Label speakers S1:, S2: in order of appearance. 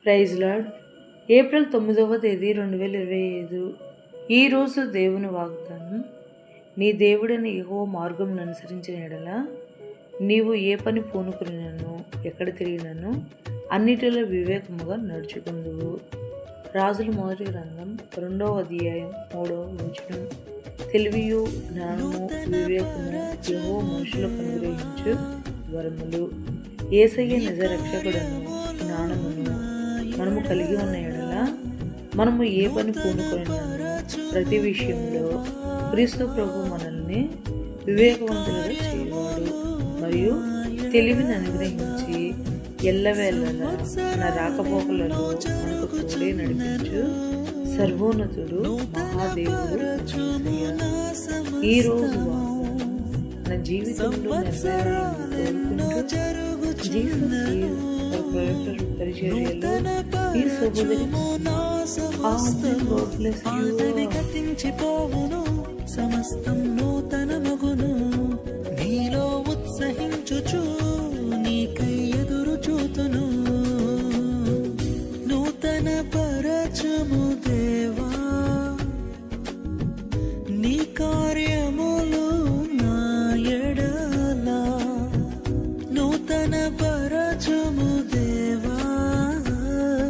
S1: Praise lord. April 9వ తేదీ 2025. ఈరోజు దేవుని వాగ్దానం. నీ దేవుడని యెహోవా మార్గమును అనుసరించిన ఎడల నీవు ఏ పని పూనుకునినను ఎక్కడ తిరిగినను అన్నిటిలో వివేకముగా నడుచుకుందువు. రాజుల మొదటి గ్రంథం 2వ అధ్యాయం 3వ వచనం. తెలివియు జ్ఞానము వివేకము యెహోవా మనుషులకు అనుగ్రహించు వరములు. యేసయ్య నిజ రక్షకుడను జ్ఞానమును మనము కలిగి ఉన్న ఎడల మనము ఏ పని పూనుకొనినను ప్రతి విషయంలో క్రీస్తు ప్రభు మనల్ని వివేకవంతులుగా చేయవాడు మరియు తెలివిని అనుగ్రహించి ఎల్లవేళలా మన రాకపోకలలో మనకు తోడే నడిపించు సర్వోన్నతుడు మహాదేవుడు యేసయ్య. ఈరోజు మన జీవితంలో నెరవేరాలని కోరుకుంటూ జీసస్ పరిచర్యలో ఈ సహోదరి
S2: సమస్తం నూతన మగును నీలో ఉత్సహించుచు